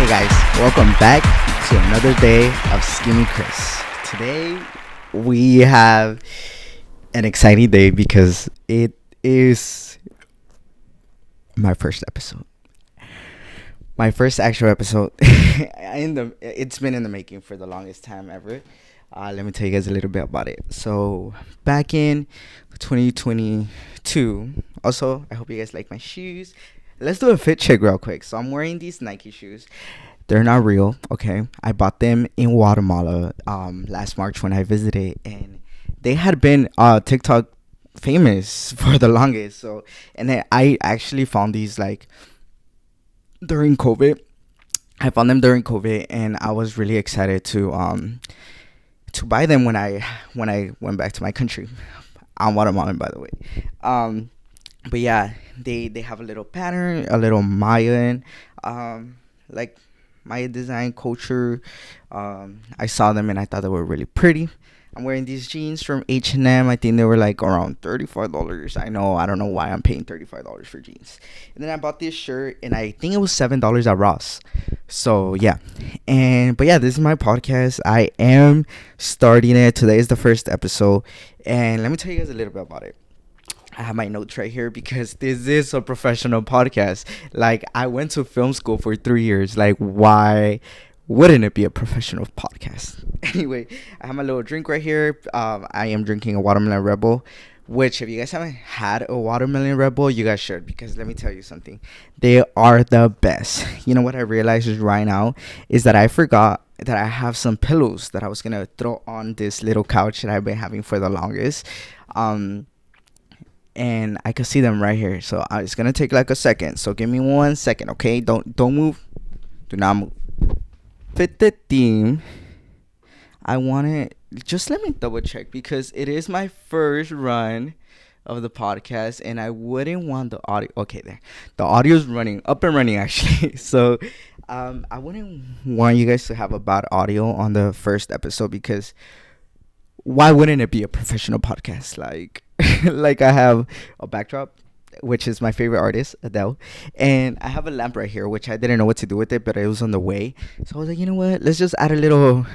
Hey guys, welcome back to another day of Skeemy Chris. Today we have an exciting day because it is my first episode. My first actual episode. It's been in the making for the longest time ever. Let me tell you guys a little bit about it. So back in 2022. Also, I hope you guys like my shoes. Let's do a fit check real quick. So I'm wearing these Nike shoes. They're not real, okay? I bought them in Guatemala last March when I visited, and they had been TikTok famous for the longest. So, and then I actually found these like during COVID. I found them during COVID, and I was really excited to buy them when I went back to my country. I'm Guatemalan, by the way. But yeah, they have a little pattern, a little Mayan, like Maya design culture. I saw them and I thought they were really pretty. I'm wearing these jeans from H&M. I think they were like around $35. I don't know why I'm paying $35 for jeans. And then I bought this shirt and I think it was $7 at Ross. So yeah, but yeah, this is my podcast. I am starting it. Today is the first episode, and let me tell you guys a little bit about it. I have my notes right here because this is a professional podcast. Like, I went to film school for 3 years. Like, why wouldn't it be a professional podcast? Anyway, I have my little drink right here. I am drinking a watermelon Rebel, which if you guys haven't had a watermelon Rebel, you guys should, because let me tell you something. They are the best. You know what I realized is right now is that I forgot that I have some pillows that I was going to throw on this little couch that I've been having for the longest. And I can see them right here. So it's gonna take like a second. So give me 1 second, okay? Don't move. Do not move. Fit the theme. I want it. Just let me double check because it is my first run of the podcast, and I wouldn't want the audio. Okay, there. The audio is running up and running actually. So I wouldn't want you guys to have a bad audio on the first episode because why wouldn't it be a professional podcast? Like like I have a backdrop, which is my favorite artist, Adele, and I have a lamp right here, which I didn't know what to do with it, but it was on the way. So I was like, you know what? Let's just add a little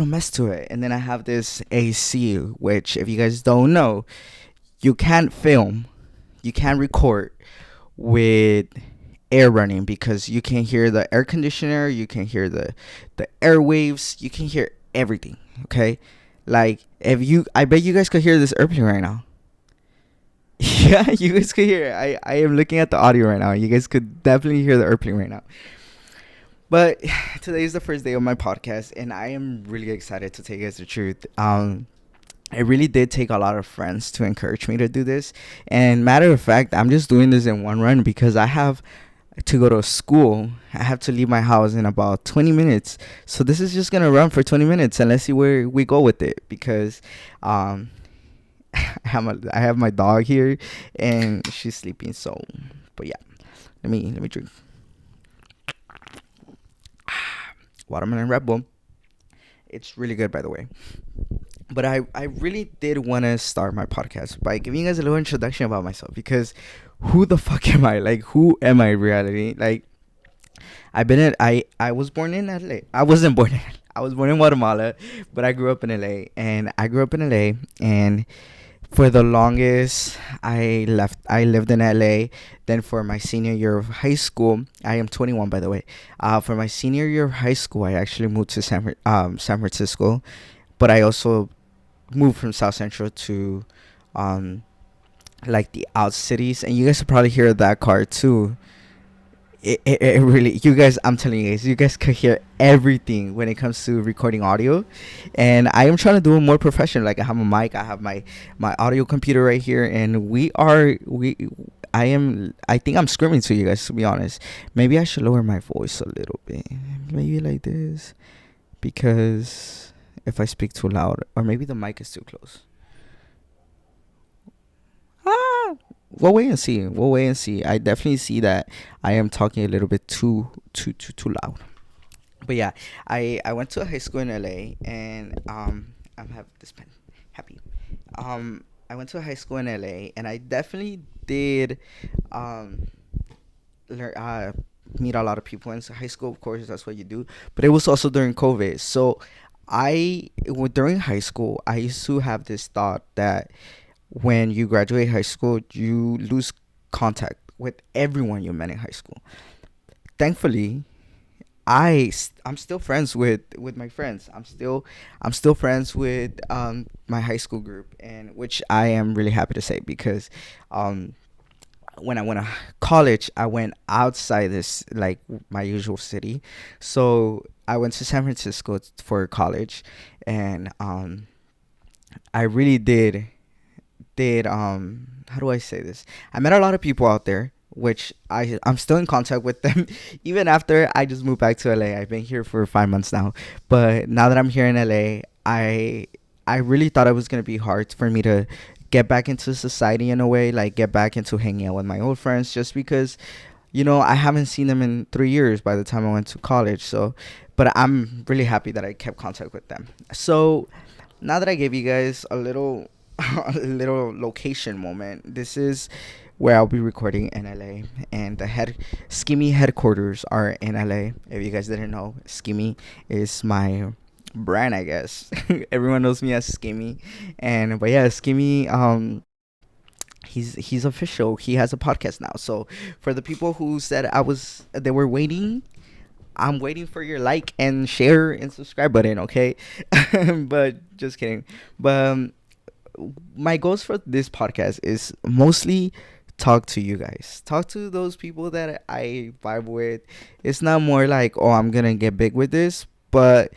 mess to it. And then I have this AC, which if you guys don't know, you can't film, you can't record with air running because you can hear the air conditioner, you can hear the airwaves, you can hear everything. Okay, like I bet you guys could hear this airplane right now. Yeah, you guys could hear it. I am looking at the audio right now. You guys could definitely hear the airplane right now. But today is the first day of my podcast, and I am really excited to tell you guys the truth. It really did take a lot of friends to encourage me to do this. And matter of fact, I'm just doing this in one run because I have to go to school. I have to leave my house in about 20 minutes. So this is just going to run for 20 minutes and let's see where we go with it because I have my dog here and she's sleeping. So, but yeah, let me drink watermelon Red Bull. It's really good, by the way. But I really did want to start my podcast by giving you guys a little introduction about myself because who the fuck am I? Like, who am I in reality? Like, I was born in LA. I wasn't born in I was born in Guatemala, but I grew up in LA. And I grew up in LA, and for the longest, I lived in LA. Then for my senior year of high school, I am 21, by the way. For my senior year of high school, I actually moved to San Francisco, but I also moved from South Central to like the out cities, and you guys could probably hear that car too. It really, you guys, I'm telling you guys could hear everything when it comes to recording audio. And I am trying to do it more professional. Like, I have a mic, I have my audio computer right here, and I think I'm screaming to you guys, to be honest. Maybe I should lower my voice a little bit, maybe like this, because if I speak too loud, or maybe the mic is too close. We'll wait and see. I definitely see that I am talking a little bit too loud. But yeah, I went to a high school in LA, and I'm have this pen happy. I went to a high school in LA, and I definitely did learn meet a lot of people in high school. Of course, that's what you do. But it was also during COVID. So during high school, I used to have this thought that when you graduate high school, you lose contact with everyone you met in high school. Thankfully, I'm still friends with my friends. I'm still friends with my high school group, and which I am really happy to say because um when I went to college, I went outside this like my usual city. So I went to San Francisco for college, and I really did how do I say this? I met a lot of people out there, which I'm still in contact with them even after I just moved back to LA. I've been here for 5 months now, but now that I'm here in LA, I really thought it was gonna be hard for me to get back into society in a way, like get back into hanging out with my old friends, just because I haven't seen them in 3 years by the time I went to college. So, but I'm really happy that I kept contact with them. So now that I gave you guys a little a little location moment, this is where I'll be recording in LA, and the head Skeemy headquarters are in LA. If you guys didn't know, Skeemy is my brand, I guess. Everyone knows me as Skeemy, and but yeah, Skeemy he's official. He has a podcast now. So for the people who said they were waiting, I'm waiting for your like and share and subscribe button, okay? But just kidding. But my goals for this podcast is mostly talk to you guys, talk to those people that I vibe with. It's not more like, oh, I'm gonna get big with this, but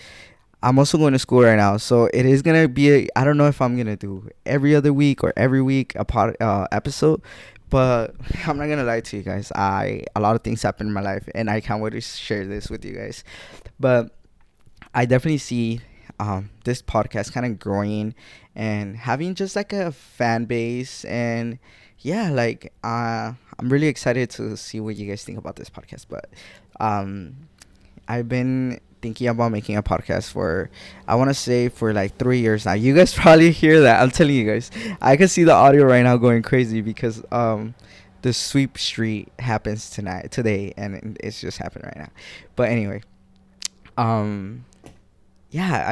I'm also going to school right now, so it is gonna be I don't know if I'm gonna do every other week or every week a episode, but I'm not gonna lie to you guys. A lot of things happen in my life, and I can't wait to share this with you guys. But I definitely see this podcast kind of growing and having just like a fan base, and yeah, like I'm really excited to see what you guys think about this podcast. But um I've been thinking about making a podcast for, I want to say, for like 3 years now. You guys probably hear that. I'm telling you guys, I can see the audio right now going crazy because the sweep street happens today, and it's just happened right now. But anyway, um yeah,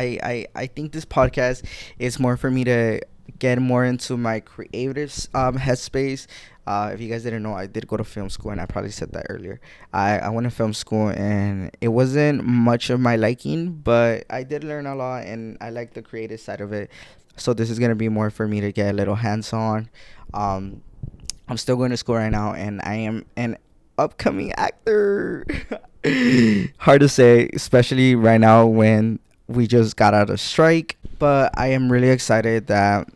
I think this podcast is more for me to get more into my creative headspace. If you guys didn't know, I did go to film school, and I probably said that earlier. I went to film school, and it wasn't much of my liking, but I did learn a lot, and I like the creative side of it. So this is gonna be more for me to get a little hands on. Um, I'm still going to school right now, and I am an upcoming actor. Hard to say, especially right now when we just got out of strike. But I am really excited that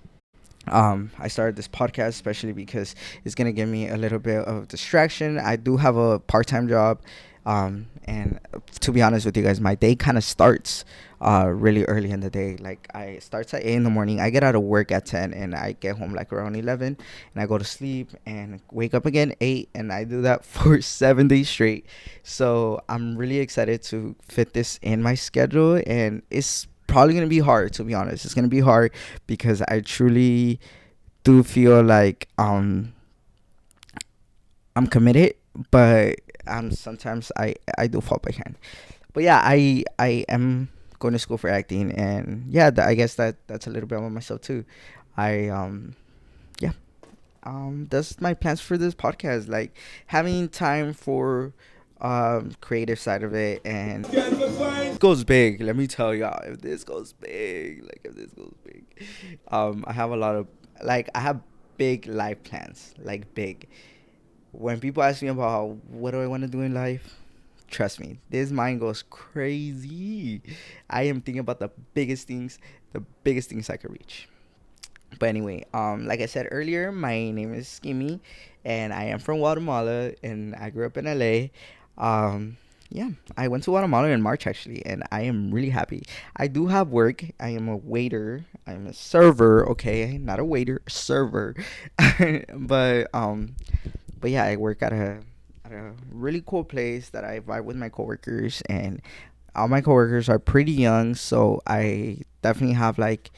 I started this podcast, especially because it's gonna give me a little bit of distraction. I do have a part-time job, and to be honest with you guys, my day kind of starts really early in the day. Like I starts at 8 in the morning. I get out of work at 10, and I get home like around 11, and I go to sleep and wake up again 8, and I do that for 7 days straight. So I'm really excited to fit this in my schedule, and it's probably gonna be hard, to be honest. It's gonna be hard because I truly do feel like I'm committed, but sometimes I do fall behind. But yeah, I am going to school for acting, and yeah, I guess that's a little bit about myself too. I yeah, that's my plans for this podcast, like having time for creative side of it, and goes big, let me tell y'all, if this goes big, like if this goes big, I have a lot of, like, I have big life plans, like big. When people ask me about what do I want to do in life, trust me, this mind goes crazy. I am thinking about the biggest things I could reach. But anyway, like I said earlier, my name is Skeemy, and I am from Guatemala, and I grew up in LA. Yeah, I went to Guatemala in March actually, and I am really happy. I do have work. I am a waiter. I'm a server. Okay, not a waiter, server. but but yeah, I work at a really cool place that I vibe with my coworkers, and all my coworkers are pretty young, so I definitely have like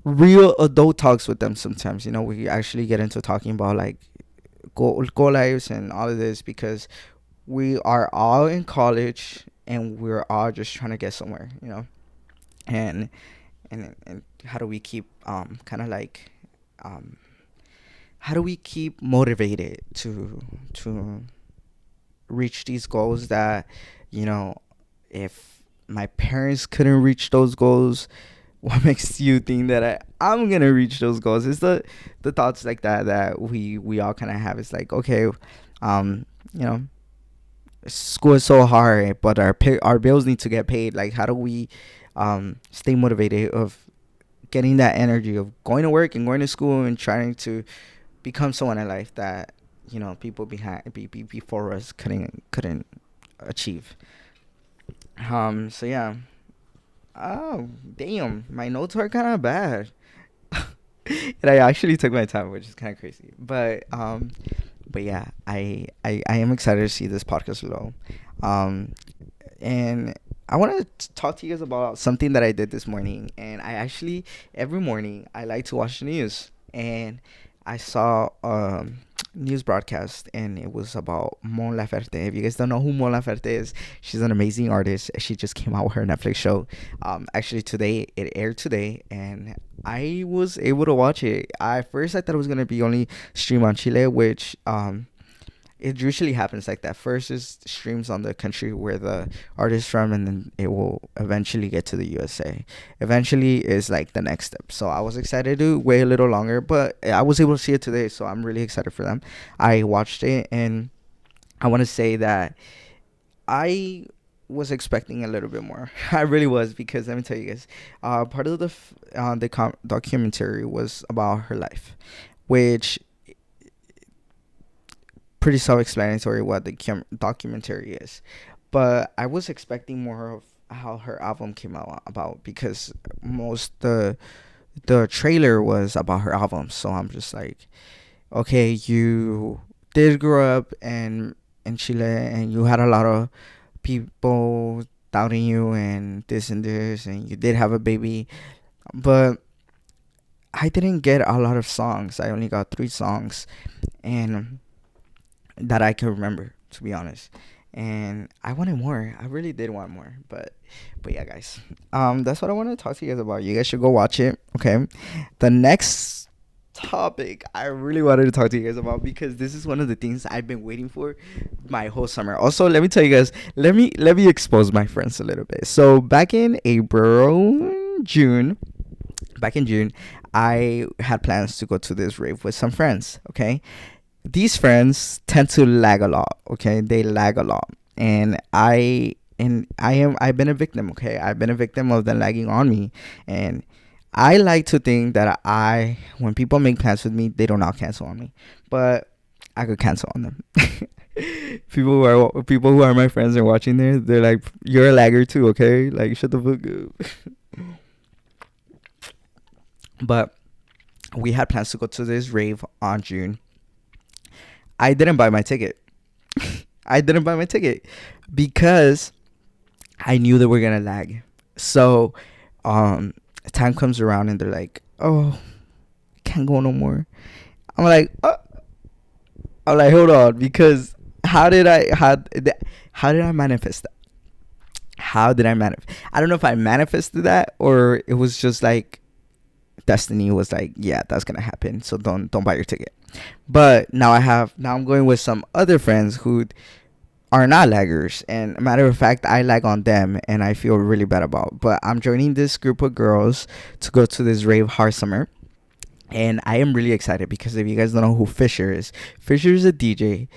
real adult talks with them sometimes. We actually get into talking about like goal lives and all of this because we are all in college and we're all just trying to get somewhere, and and how do we keep kind of like um how do we keep motivated to reach these goals that, you know if my parents couldn't reach those goals, what makes you think that I'm gonna reach those goals? It's the thoughts like that that we all kind of have. It's like, okay, you know school is so hard, but our bills need to get paid. Like, how do we stay motivated of getting that energy of going to work and going to school and trying to become someone in life that, people before us couldn't achieve. So yeah. Oh, damn, my notes are kind of bad. And I actually took my time, which is kind of crazy. But yeah, I am excited to see this podcast flow. Um, and I want to talk to you guys about something that I did this morning. And I actually, every morning, I like to watch the news. And I saw news broadcast, and it was about Monlaferte. If you guys don't know who Monlaferte is, she's an amazing artist. She just came out with her Netflix show. Actually, today, it aired today, and I was able to watch it. I thought it was gonna be only stream on Chile, which it usually happens like that. First is streams on the country where the artist from, and then it will eventually get to the USA. Eventually is like the next step. So I was excited to wait a little longer, but I was able to see it today, so I'm really excited for them. I watched it, and I want to say that I was expecting a little bit more. I really was, because let me tell you guys, part of the documentary was about her life, which pretty self-explanatory what the documentary is. But I was expecting more of how her album came out about, because most the trailer was about her album. So I'm just like, okay, you did grow up in Chile, and you had a lot of people doubting you and this and this, and you did have a baby, but I didn't get a lot of songs. I only got 3 songs, and that I can remember, to be honest. And I wanted more. I really did want more. But yeah, guys. That's what I want to talk to you guys about. You guys should go watch it. Okay. The next topic I really wanted to talk to you guys about, because this is one of the things I've been waiting for my whole summer. Also, let me tell you guys, let me expose my friends a little bit. So back in June, I had plans to go to this rave with some friends, okay? These friends tend to lag a lot, okay? They lag a lot. I've been a victim, okay? I've been a victim of them lagging on me. And I like to think that when people make plans with me, they do not cancel on me. But I could cancel on them. People who are my friends and watching there, they're like, you're a lagger too, okay? Like, shut the fuck up. But we had plans to go to this rave on June. I didn't buy my ticket. I didn't buy my ticket because I knew they were gonna lag. So, time comes around and they're like, "Oh, can't go no more." I'm like, hold on, because how did I manifest that? How did I manifest? I don't know if I manifested that, or it was just like destiny was like, yeah, that's gonna happen, so don't buy your ticket. But now I'm going with some other friends who are not laggers, and matter of fact, I lag on them, and I feel really bad about. But I'm joining this group of girls to go to this rave hard summer, and I am really excited, because if you guys don't know who Fisher is a DJ.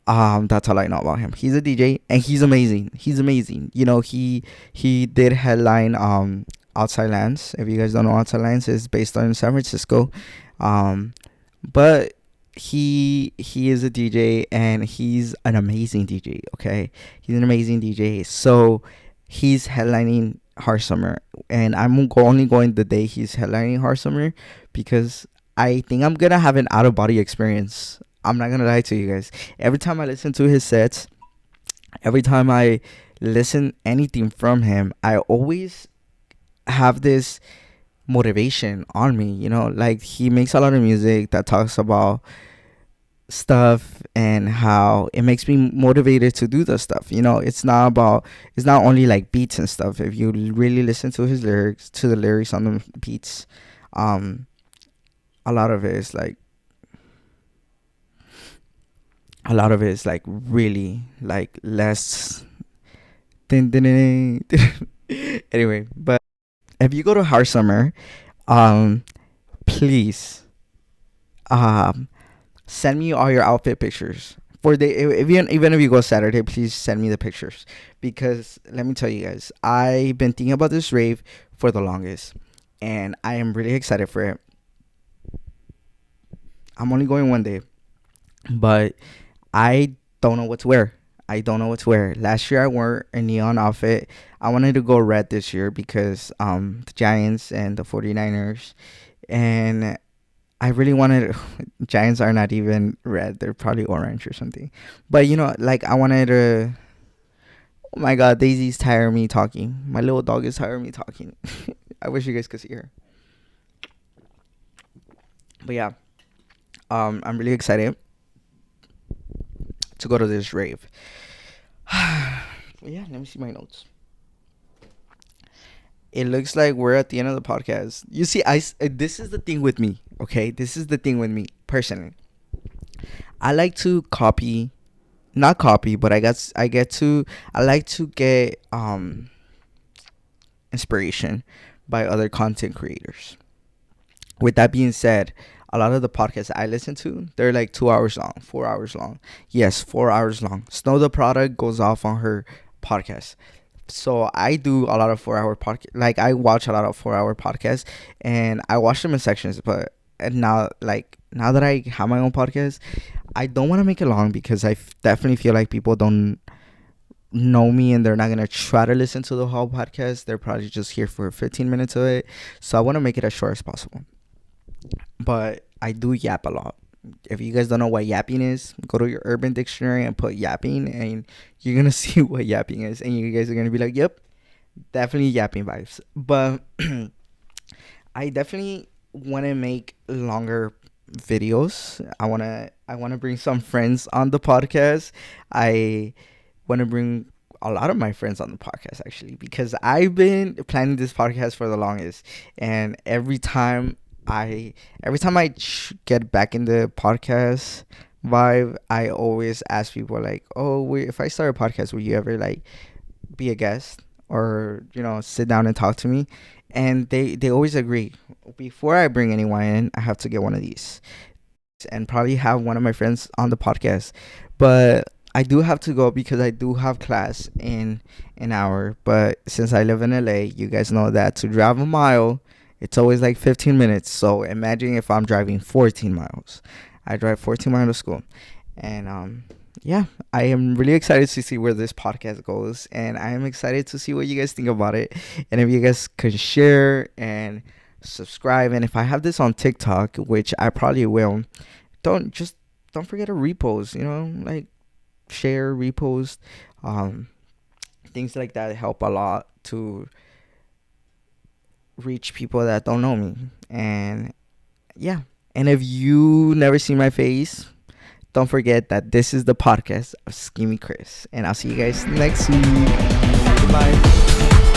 That's all I know about him. He's a DJ, and he's amazing. He did headline Outside Lands. If you guys don't know, Outside Lands is based on San Francisco. But he is a DJ, and he's an amazing DJ. Okay, he's an amazing DJ. So he's headlining Hard Summer, and I'm only going the day he's headlining Hard Summer, because I think I'm gonna have an out of body experience. I'm not gonna lie to you guys. Every time I listen to his sets, every time I listen anything from him, I always have this motivation on me. Like, he makes a lot of music that talks about stuff and how it makes me motivated to do the stuff. It's not only like beats and stuff. If you really listen to his lyrics, to the lyrics on the beats, um a lot of it is like really like less din, din, din, din. Anyway, but if you go to Hard Summer, um please um send me all your outfit pictures for the if you, even if you go Saturday, please send me the pictures, because let me tell you guys, I've been thinking about this rave for the longest, and I am really excited for it. I'm only going one day, but I don't know what to wear. I don't know what to wear. Last year I wore a neon outfit. I wanted to go red this year because the Giants and the 49ers, and I really wanted Giants are not even red. They're probably orange or something. But like I wanted to. Oh my God, Daisy's tiring me talking. My little dog is tiring me talking. I wish you guys could see her. But yeah, I'm really excited to go to this rave. Yeah, let me see my notes. It looks like we're at the end of the podcast. You see, this is the thing with me. Okay, this is the thing with me personally. I like to copy, not copy, but I like to get inspiration by other content creators. With that being said, a lot of the podcasts I listen to, they're like 2 hours long, 4 hours long. Yes, 4 hours long. Snow the product goes off on her podcast. So I do a lot of 4 hour podcast. Like I watch a lot of 4 hour podcasts, and I watch them in sections. But now that I have my own podcast, I don't want to make it long because definitely feel like people don't know me and they're not gonna try to listen to the whole podcast. They're probably just here for 15 minutes of it. So I want to make it as short as possible. But I do yap a lot. If you guys don't know what yapping is, go to your Urban Dictionary and put yapping, and you're gonna see what yapping is, and you guys are gonna be like, "Yep, definitely yapping vibes." But I definitely want to make longer videos. I wanna bring some friends on the podcast. I want to bring a lot of my friends on the podcast actually, because I've been planning this podcast for the longest, and every time I get back in the podcast vibe, I always ask people like, "Oh, wait, if I start a podcast, will you ever like be a guest or sit down and talk to me?" And they always agree. Before I bring anyone in, I have to get one of these and probably have one of my friends on the podcast. But I do have to go because I do have class in an hour. But since I live in LA, you guys know that to drive a mile, it's always like 15 minutes. So imagine if I'm driving 14 miles. I drive 14 miles to school. And yeah, I am really excited to see where this podcast goes. And I am excited to see what you guys think about it. And if you guys could share and subscribe. And if I have this on TikTok, which I probably will, don't just don't forget to repost, like share, repost, um things like that help a lot to reach people that don't know me. And yeah, and if you never see my face, don't forget that this is the podcast of Skeemy Chris, and I'll see you guys next week. Bye.